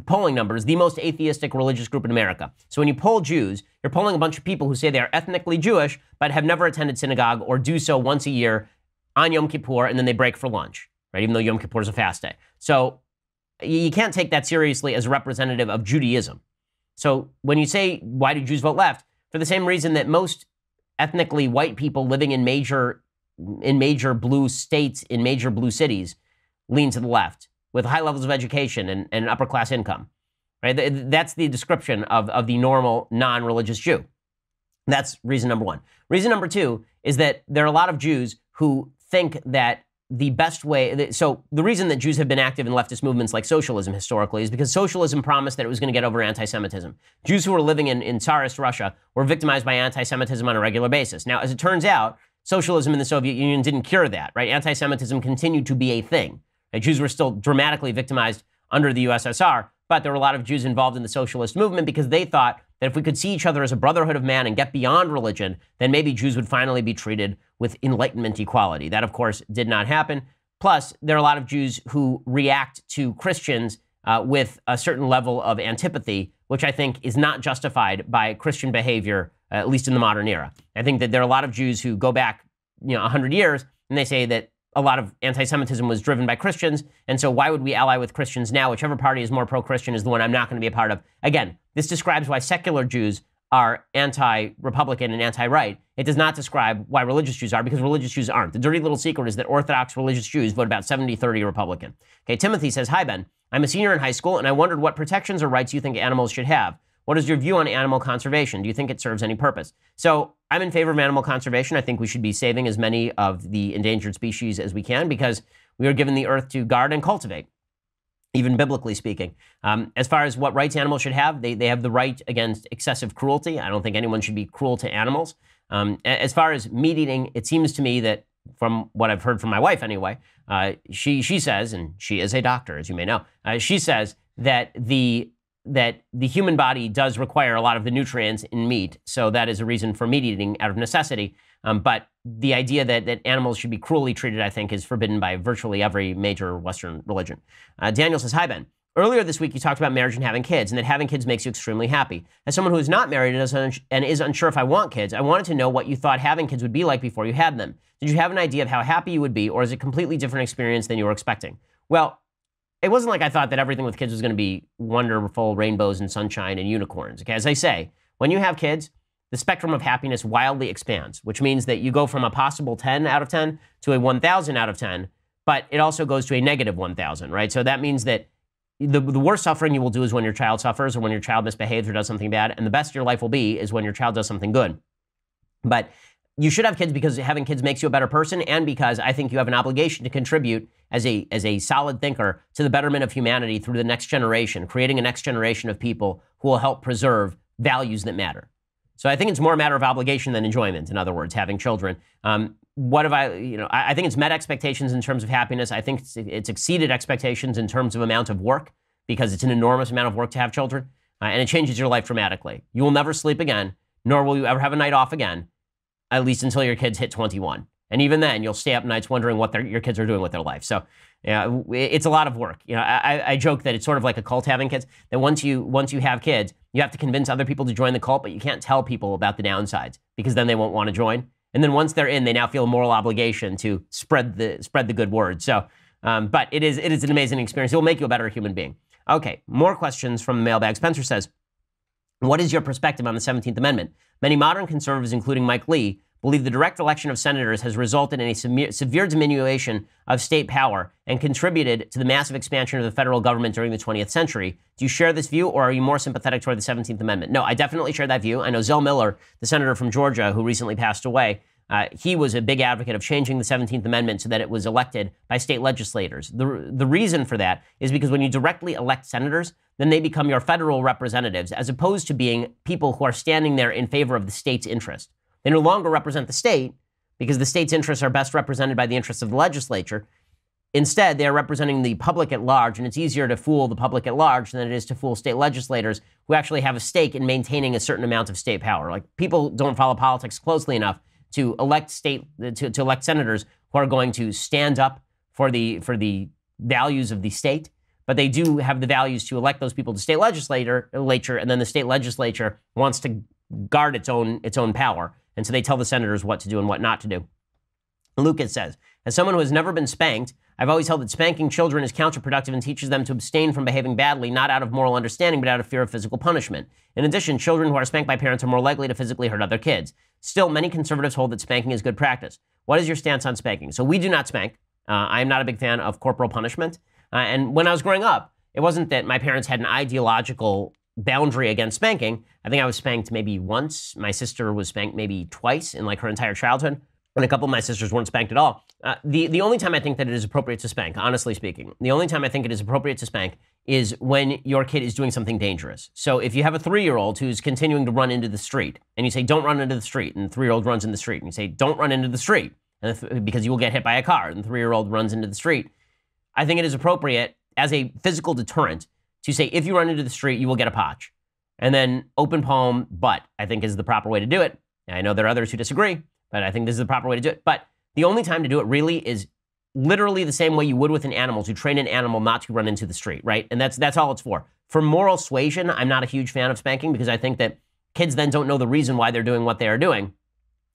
polling numbers, the most atheistic religious group in America. So when you poll Jews, you're polling a bunch of people who say they are ethnically Jewish, but have never attended synagogue or do so once a year on Yom Kippur, and then they break for lunch, right? Even though Yom Kippur is a fast day. So you can't take that seriously as representative of Judaism. So when you say, why do Jews vote left? For the same reason that most ethnically white people living in major blue states, in major blue cities, lean to the left with high levels of education and an upper class income, right? That's the description of the normal non-religious Jew. That's reason number one. Reason number two is that there are a lot of Jews who think that the best way, so the reason that Jews have been active in leftist movements like socialism historically is because socialism promised that it was going to get over anti-Semitism. Jews who were living in Tsarist Russia were victimized by anti-Semitism on a regular basis. Now, as it turns out, socialism in the Soviet Union didn't cure that, right? Anti-Semitism continued to be a thing. Right? Jews were still dramatically victimized under the USSR, but there were a lot of Jews involved in the socialist movement because they thought that if we could see each other as a brotherhood of man and get beyond religion, then maybe Jews would finally be treated with Enlightenment equality. That, of course, did not happen. Plus, there are a lot of Jews who react to Christians with a certain level of antipathy, which I think is not justified by Christian behavior, at least in the modern era. I think that there are a lot of Jews who go back 100 years, and they say that a lot of anti-Semitism was driven by Christians, and so why would we ally with Christians now? Whichever party is more pro-Christian is the one I'm not going to be a part of. Again, this describes why secular Jews are anti-Republican and anti-right. It does not describe why religious Jews are, because religious Jews aren't. The dirty little secret is that Orthodox religious Jews vote about 70-30 Republican. Okay, Timothy says, hi, Ben. I'm a senior in high school, and I wondered what protections or rights you think animals should have. What is your view on animal conservation? Do you think it serves any purpose? So I'm in favor of animal conservation. I think we should be saving as many of the endangered species as we can because we are given the earth to guard and cultivate, even biblically speaking. As far as what rights animals should have, they have the right against excessive cruelty. I don't think anyone should be cruel to animals. As far as meat eating, it seems to me that from what I've heard from my wife anyway, she says, and she is a doctor, as you may know, she says that the that the human body does require a lot of the nutrients in meat, so that is a reason for meat eating out of necessity. But the idea that animals should be cruelly treated, I think, is forbidden by virtually every major Western religion. Daniel says, hi, Ben. Earlier this week, you talked about marriage and having kids, and that having kids makes you extremely happy. As someone who is not married and is unsure if I want kids, I wanted to know what you thought having kids would be like before you had them. Did you have an idea of how happy you would be, or is it a completely different experience than you were expecting? Well, it wasn't like I thought that everything with kids was going to be wonderful rainbows and sunshine and unicorns. Okay, as I say, when you have kids, the spectrum of happiness wildly expands, which means that you go from a possible 10 out of 10 to a 1,000 out of 10, but it also goes to a negative 1,000, right? So that means that the worst suffering you will do is when your child suffers or when your child misbehaves or does something bad, and the best your life will be is when your child does something good. But you should have kids because having kids makes you a better person, and because I think you have an obligation to contribute as a solid thinker to the betterment of humanity through the next generation, creating a next generation of people who will help preserve values that matter. So I think it's more a matter of obligation than enjoyment, in other words, having children. I think it's met expectations in terms of happiness. I think it's exceeded expectations in terms of amount of work, because it's an enormous amount of work to have children, and it changes your life dramatically. You will never sleep again, nor will you ever have a night off again, at least until your kids hit 21. And even then, you'll stay up nights wondering what your kids are doing with their life. So it's a lot of work. I joke that it's sort of like a cult having kids, that once you have kids, you have to convince other people to join the cult, but you can't tell people about the downsides, because then they won't want to join. And then once they're in, they now feel a moral obligation to spread the good word. So, but it is an amazing experience. It will make you a better human being. Okay, more questions from the mailbag. Spencer says, what is your perspective on the 17th Amendment? Many modern conservatives, including Mike Lee, believe the direct election of senators has resulted in a severe diminution of state power and contributed to the massive expansion of the federal government during the 20th century. Do you share this view, or are you more sympathetic toward the 17th Amendment? No, I definitely share that view. I know Zell Miller, the senator from Georgia who recently passed away, he was a big advocate of changing the 17th Amendment so that it was elected by state legislators. The reason for that is because when you directly elect senators, then they become your federal representatives, as opposed to being people who are standing there in favor of the state's interest. They no longer represent the state, because the state's interests are best represented by the interests of the legislature. Instead, they are representing the public at large, and it's easier to fool the public at large than it is to fool state legislators who actually have a stake in maintaining a certain amount of state power. Like, people don't follow politics closely enough to elect to elect senators who are going to stand up for the values of the state, but they do have the values to elect those people to state legislature, and then the state legislature wants to guard its own power. And so they tell the senators what to do and what not to do. Lucas says, as someone who has never been spanked, I've always held that spanking children is counterproductive and teaches them to abstain from behaving badly, not out of moral understanding, but out of fear of physical punishment. In addition, children who are spanked by parents are more likely to physically hurt other kids. Still, many conservatives hold that spanking is good practice. What is your stance on spanking? So we do not spank. I am not a big fan of corporal punishment. And when I was growing up, it wasn't that my parents had an ideological boundary against spanking. I think I was spanked maybe once. My sister was spanked maybe twice in like her entire childhood. And a couple of my sisters weren't spanked at all. The only time I think that it is appropriate to spank, honestly speaking, the only time I think it is appropriate to spank is when your kid is doing something dangerous. So if you have a 3-year-old who's continuing to run into the street, and you say, don't run into the street, and the 3-year-old runs in the street, and you say, don't run into the street, because you will get hit by a car, and the 3-year-old runs into the street, I think it is appropriate as a physical deterrent to say, if you run into the street, you will get a potch. And then open palm butt, I think, is the proper way to do it. I know there are others who disagree, but I think this is the proper way to do it. But the only time to do it really is literally the same way you would with an animal, to train an animal not to run into the street, right? And that's all it's for. For moral suasion, I'm not a huge fan of spanking, because I think that kids then don't know the reason why they're doing what they are doing.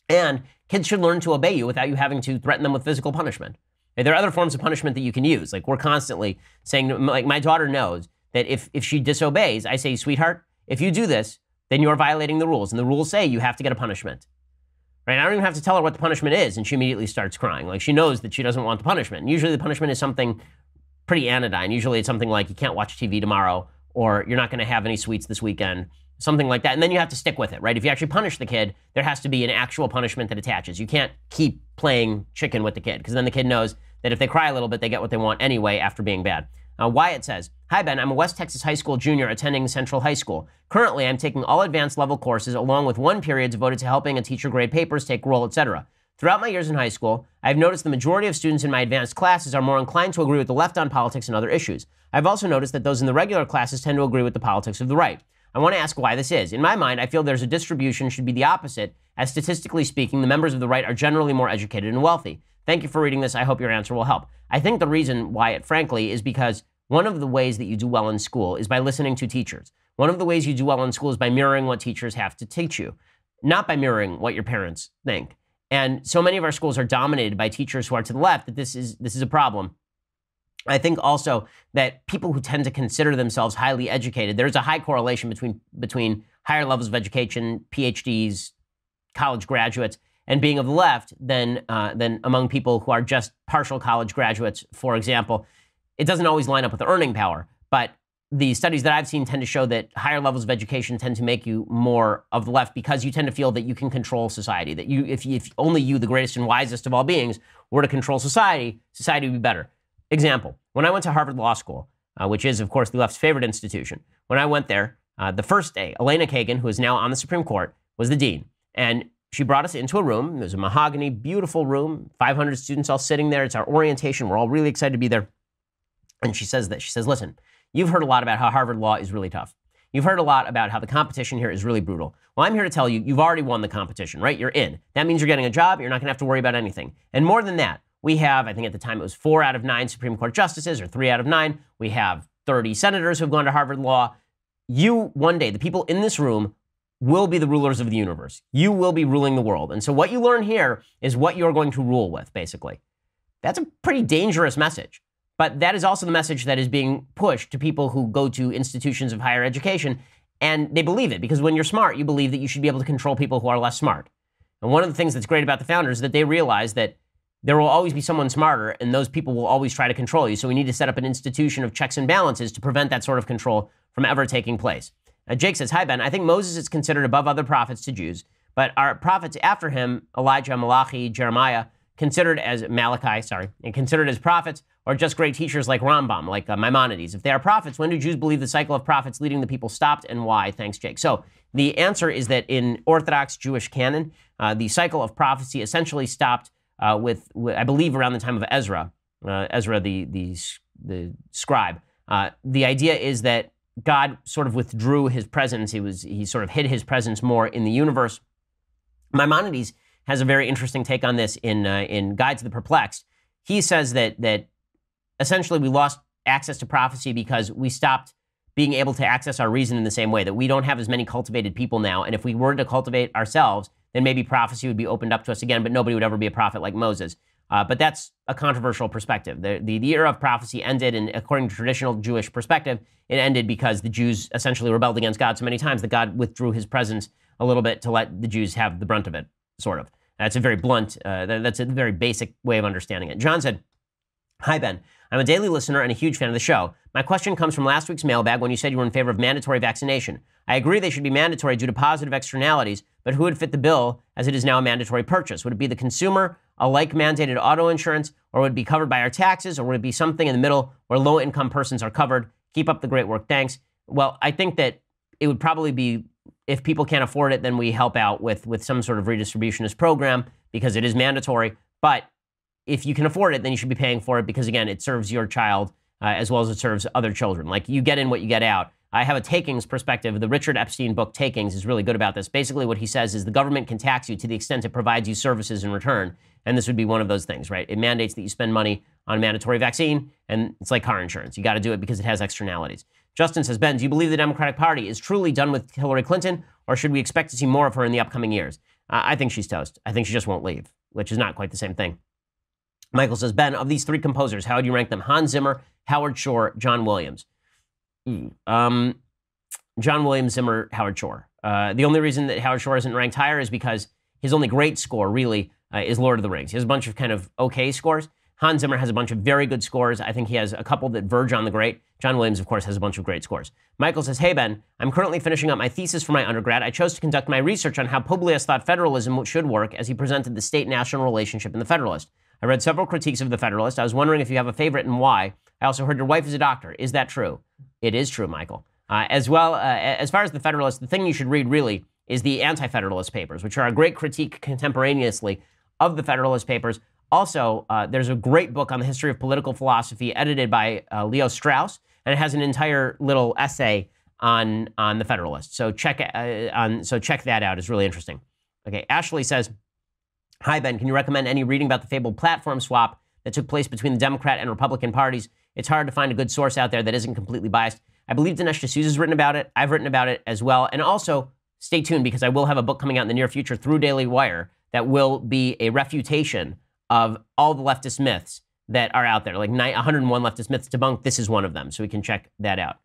And kids should learn to obey you without you having to threaten them with physical punishment. There are other forms of punishment that you can use. Like, we're constantly saying, like, my daughter knows that if she disobeys, I say, sweetheart, if you do this, then you're violating the rules. And the rules say you have to get a punishment. Right? I don't even have to tell her what the punishment is, and she immediately starts crying. Like, she knows that she doesn't want the punishment. And usually the punishment is something pretty anodyne. Usually it's something like, you can't watch TV tomorrow, or you're not going to have any sweets this weekend, something like that. And then you have to stick with it, right? If you actually punish the kid, there has to be an actual punishment that attaches. You can't keep playing chicken with the kid, because then the kid knows that if they cry a little bit, they get what they want anyway after being bad. Wyatt says, hi, Ben. I'm a West Texas high school junior attending Central High School. Currently, I'm taking all advanced level courses along with one period devoted to helping a teacher grade papers, take roll, etc. Throughout my years in high school, I've noticed the majority of students in my advanced classes are more inclined to agree with the left on politics and other issues. I've also noticed that those in the regular classes tend to agree with the politics of the right. I want to ask why this is. In my mind, I feel there's a distribution should be the opposite, as statistically speaking, the members of the right are generally more educated and wealthy. Thank you for reading this. I hope your answer will help. I think the reason why it, frankly, is because one of the ways that you do well in school is by listening to teachers. One of the ways you do well in school is by mirroring what teachers have to teach you, not by mirroring what your parents think. And so many of our schools are dominated by teachers who are to the left that this is a problem. I think also that people who tend to consider themselves highly educated, there's a high correlation between higher levels of education, PhDs, college graduates, and being of the left than among people who are just partial college graduates, for example. It doesn't always line up with the earning power, but the studies that I've seen tend to show that higher levels of education tend to make you more of the left because you tend to feel that you can control society, that if only you, the greatest and wisest of all beings, were to control society, society would be better. Example, when I went to Harvard Law School, which is, of course, the left's favorite institution, when I went there, the first day, Elena Kagan, who is now on the Supreme Court, was the dean. And she brought us into a room. It was a mahogany, beautiful room, 500 students all sitting there. It's our orientation. We're all really excited to be there. And she says, listen, you've heard a lot about how Harvard law is really tough. You've heard a lot about how the competition here is really brutal. Well, I'm here to tell you, you've already won the competition, right? You're in. That means you're getting a job. You're not going to have to worry about anything. And more than that, we have, I think at the time it was 4 out of 9 Supreme Court justices, or 3 out of 9. We have 30 senators who've gone to Harvard Law. You, one day, the people in this room will be the rulers of the universe. You will be ruling the world. And so what you learn here is what you're going to rule with, basically. That's a pretty dangerous message. But that is also the message that is being pushed to people who go to institutions of higher education, and they believe it, because when you're smart, you believe that you should be able to control people who are less smart. And one of the things that's great about the founders is that they realize that there will always be someone smarter, and those people will always try to control you. So we need to set up an institution of checks and balances to prevent that sort of control from ever taking place. Jake says, hi, Ben. I think Moses is considered above other prophets to Jews, but our prophets after him, Elijah, Malachi, Jeremiah, considered as prophets, or just great teachers like Rambam, like Maimonides. If they are prophets, when do Jews believe the cycle of prophets leading the people stopped, and why? Thanks, Jake. So the answer is that in Orthodox Jewish canon, the cycle of prophecy essentially stopped with, I believe, around the time of Ezra, the scribe. The idea is that God sort of withdrew his presence. He sort of hid his presence more in the universe. Maimonides has a very interesting take on this in Guide to the Perplexed. He says that essentially we lost access to prophecy because we stopped being able to access our reason in the same way, that we don't have as many cultivated people now. And if we were to cultivate ourselves, then maybe prophecy would be opened up to us again, but nobody would ever be a prophet like Moses. But that's a controversial perspective. The era of prophecy ended, and according to traditional Jewish perspective, it ended because the Jews essentially rebelled against God so many times that God withdrew his presence a little bit to let the Jews have the brunt of it, sort of. That's a very blunt, that's a very basic way of understanding it. John said, hi, Ben. I'm a daily listener and a huge fan of the show. My question comes from last week's mailbag when you said you were in favor of mandatory vaccination. I agree they should be mandatory due to positive externalities, but who would fit the bill as it is now a mandatory purchase? Would it be the consumer, a like-mandated auto insurance, or would it be covered by our taxes, or would it be something in the middle where low-income persons are covered? Keep up the great work. Thanks. Well, I think that it would probably be, if people can't afford it, then we help out with some sort of redistributionist program because it is mandatory. But if you can afford it, then you should be paying for it because, again, it serves your child as well as it serves other children. Like, you get in what you get out. I have a takings perspective. The Richard Epstein book, Takings, is really good about this. Basically, what he says is the government can tax you to the extent it provides you services in return. And this would be one of those things, right? It mandates that you spend money on a mandatory vaccine, and it's like car insurance. You got to do it because it has externalities. Justin says, Ben, do you believe the Democratic Party is truly done with Hillary Clinton, or should we expect to see more of her in the upcoming years? I think she's toast. I think she just won't leave, which is not quite the same thing. Michael says, Ben, of these 3 composers, how would you rank them? Hans Zimmer, Howard Shore, John Williams. John Williams, Zimmer, Howard Shore. The only reason that Howard Shore isn't ranked higher is because his only great score, really, is Lord of the Rings. He has a bunch of kind of okay scores. Hans Zimmer has a bunch of very good scores. I think he has a couple that verge on the great. John Williams, of course, has a bunch of great scores. Michael says, hey, Ben, I'm currently finishing up my thesis for my undergrad. I chose to conduct my research on how Publius thought federalism should work as he presented the state-national relationship in The Federalist. I read several critiques of The Federalist. I was wondering if you have a favorite and why. I also heard your wife is a doctor. Is that true? It is true, Michael. As far as The Federalist, the thing you should read really is the Anti-Federalist papers, which are a great critique contemporaneously of the Federalist Papers. Also, there's a great book on the history of political philosophy edited by Leo Strauss, and it has an entire little essay on the Federalist. So check that out. It's really interesting. Okay, Ashley says, "Hi Ben, can you recommend any reading about the fabled platform swap that took place between the Democrat and Republican parties? It's hard to find a good source out there that isn't completely biased. I believe Dinesh D'Souza's written about it. I've written about it as well. And also, stay tuned because I will have a book coming out in the near future through Daily Wire that will be a refutation of all the leftist myths that are out there, like 101 leftist myths debunked. This is one of them, so we can check that out.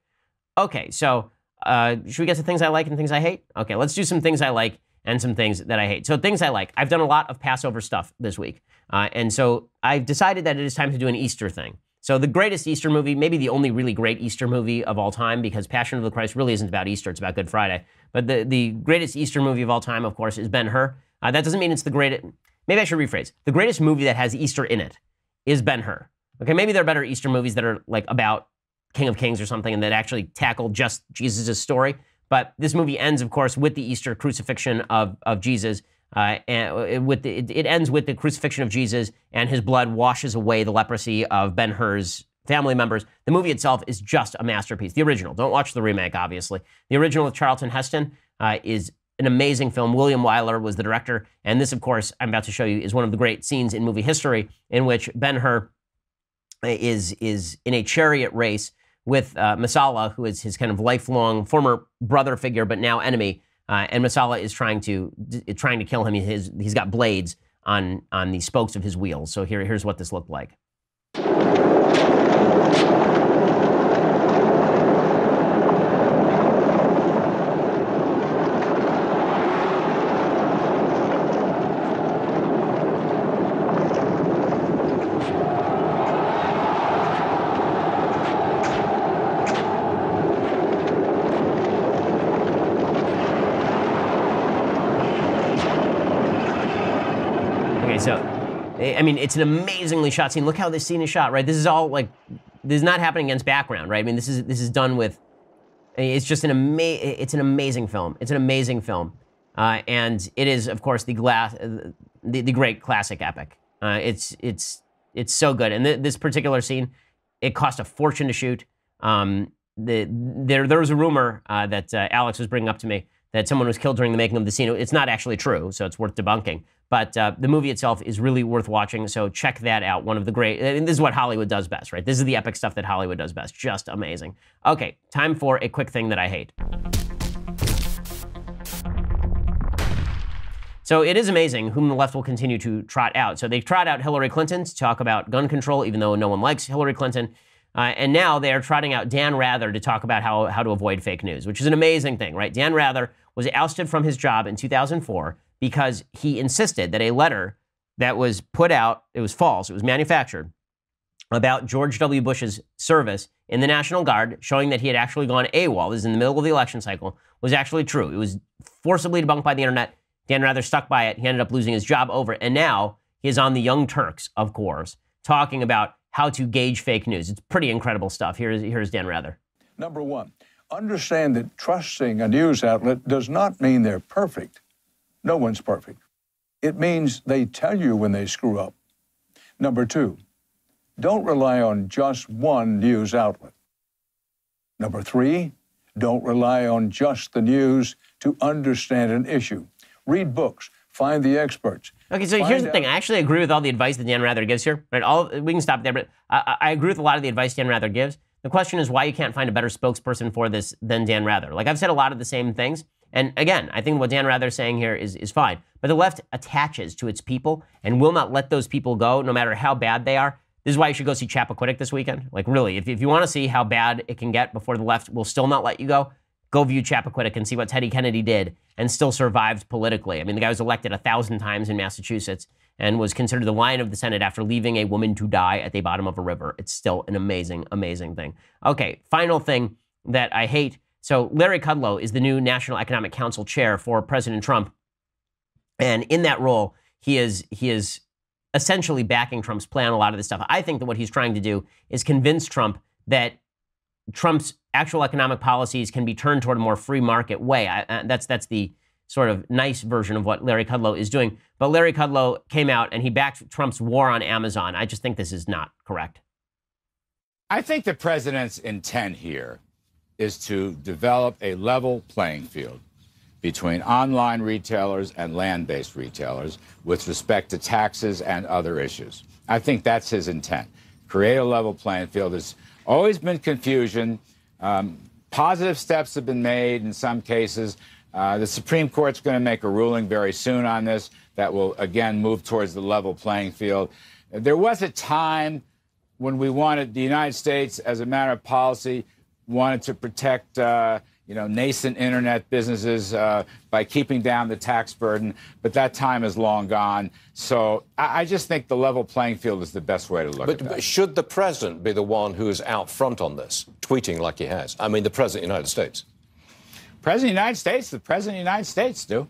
Okay, so should we get to things I like and things I hate? Okay, let's do some things I like and some things that I hate. So things I like. I've done a lot of Passover stuff this week. And so I've decided that it is time to do an Easter thing. So the greatest Easter movie, maybe the only really great Easter movie of all time, because Passion of the Christ really isn't about Easter, it's about Good Friday. But the greatest Easter movie of all time, of course, is Ben-Hur. That doesn't mean it's the greatest, maybe I should rephrase. The greatest movie that has Easter in it is Ben-Hur. Okay, maybe there are better Easter movies that are like about King of Kings or something and that actually tackle just Jesus' story. But this movie ends, of course, with the Easter crucifixion of Jesus. And it ends with the crucifixion of Jesus, and his blood washes away the leprosy of Ben-Hur's family members. The movie itself is just a masterpiece. The original. Don't watch the remake, obviously. The original with Charlton Heston is an amazing film. William Wyler was the director. And this, of course, I'm about to show you, is one of the great scenes in movie history in which Ben-Hur is in a chariot race with Messala, who is his kind of lifelong former brother figure, but now enemy. And Messala is trying to kill him. He's got blades on the spokes of his wheels. So here's what this looked like. So, I mean, it's an amazingly shot scene. Look how this scene is shot, right? This is all like, this is not happening against background, right? I mean, this is done with, it's just it's an amazing film. It's an amazing film. And it is, of course, the great classic epic. It's so good. And this particular scene, it cost a fortune to shoot. There was a rumor that Alex was bringing up to me that someone was killed during the making of the scene. It's not actually true, so it's worth debunking. But the movie itself is really worth watching, so check that out. One of the great, and this is what Hollywood does best, right? This is the epic stuff that Hollywood does best. Just amazing. Okay, time for a quick thing that I hate. So it is amazing whom the left will continue to trot out. So they trot out Hillary Clinton to talk about gun control, even though no one likes Hillary Clinton. And now they are trotting out Dan Rather to talk about how to avoid fake news, which is an amazing thing, right? Dan Rather was ousted from his job in 2004 because he insisted that a letter that was put out, it was false, it was manufactured, about George W. Bush's service in the National Guard, showing that he had actually gone AWOL, this is in the middle of the election cycle, was actually true. It was forcibly debunked by the internet. Dan Rather stuck by it. He ended up losing his job over it. And now he is on the Young Turks, of course, talking about how to gauge fake news. It's pretty incredible stuff. Here's Dan Rather. Number one, understand that trusting a news outlet does not mean they're perfect. No one's perfect. It means they tell you when they screw up. Number two, don't rely on just one news outlet. Number three, don't rely on just the news to understand an issue. Read books, find the experts. Okay, so here's the thing. I actually agree with all the advice that Dan Rather gives here. Right? We can stop there, but I agree with a lot of the advice Dan Rather gives. The question is why you can't find a better spokesperson for this than Dan Rather. Like, I've said a lot of the same things. And again, I think what Dan Rather is saying here is fine. But the left attaches to its people and will not let those people go, no matter how bad they are. This is why you should go see Chappaquiddick this weekend. Like, really, if you want to see how bad it can get before the left will still not let you go view Chappaquiddick and see what Teddy Kennedy did and still survived politically. I mean, the guy was elected 1,000 times in Massachusetts and was considered the Lion of the Senate after leaving a woman to die at the bottom of a river. It's still an amazing, amazing thing. Okay, final thing that I hate. So Larry Kudlow is the new National Economic Council chair for President Trump. And in that role, he is essentially backing Trump's plan on a lot of this stuff. I think that what he's trying to do is convince Trump that Trump's actual economic policies can be turned toward a more free market way. That's the sort of nice version of what Larry Kudlow is doing. But Larry Kudlow came out and he backed Trump's war on Amazon. I just think this is not correct. I think the president's intent here is to develop a level playing field between online retailers and land-based retailers with respect to taxes and other issues. I think that's his intent. Create a level playing field. There's always been confusion. Positive steps have been made in some cases. The Supreme Court's going to make a ruling very soon on this that will, again, move towards the level playing field. There was a time when we wanted, the United States, as a matter of policy, wanted to protect nascent internet businesses by keeping down the tax burden, but that time is long gone. So I just think the level playing field is the best way to look at that. But should the president be the one who is out front on this, tweeting like he has? I mean, the president of the United States. President of the United States, the president of the United States, do.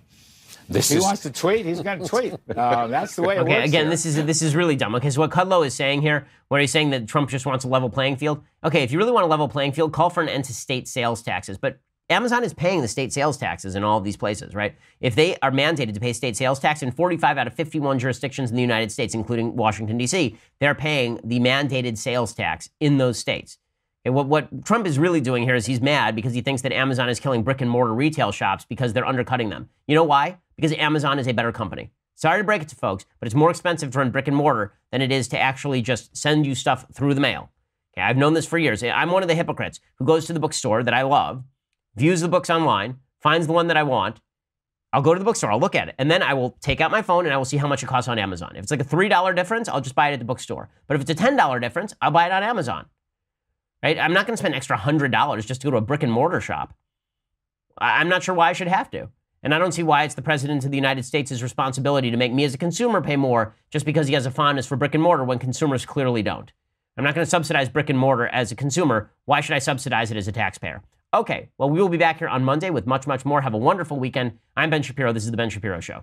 If he wants to tweet, he's going to tweet. That's the way it works. Okay, again, here. this is really dumb. Okay, so what Kudlow is saying here, where he's saying that Trump just wants a level playing field. Okay, if you really want a level playing field, call for an end to state sales taxes. But Amazon is paying the state sales taxes in all of these places, right? If they are mandated to pay state sales tax in 45 out of 51 jurisdictions in the United States, including Washington, D.C., they're paying the mandated sales tax in those states. And what Trump is really doing here is he's mad because he thinks that Amazon is killing brick and mortar retail shops because they're undercutting them. You know why? Because Amazon is a better company. Sorry to break it to folks, but it's more expensive to run brick and mortar than it is to actually just send you stuff through the mail. Okay, I've known this for years. I'm one of the hypocrites who goes to the bookstore that I love, views the books online, finds the one that I want. I'll go to the bookstore, I'll look at it, and then I will take out my phone and I will see how much it costs on Amazon. If it's like a $3 difference, I'll just buy it at the bookstore. But if it's a $10 difference, I'll buy it on Amazon. Right? I'm not going to spend extra $100 just to go to a brick and mortar shop. I'm not sure why I should have to. And I don't see why it's the president of the United States' responsibility to make me as a consumer pay more just because he has a fondness for brick and mortar when consumers clearly don't. I'm not going to subsidize brick and mortar as a consumer. Why should I subsidize it as a taxpayer? Okay, well, we will be back here on Monday with much, much more. Have a wonderful weekend. I'm Ben Shapiro. This is The Ben Shapiro Show.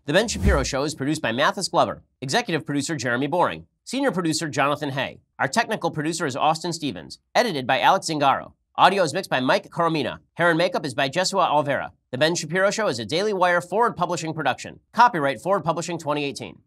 The Ben Shapiro Show is produced by Mathis Glover, executive producer Jeremy Boring, senior producer Jonathan Hay. Our technical producer is Austin Stevens, edited by Alex Zingaro. Audio is mixed by Mike Coromina. Hair and makeup is by Jesua Alvera. The Ben Shapiro Show is a Daily Wire Forward Publishing production. Copyright Forward Publishing 2018.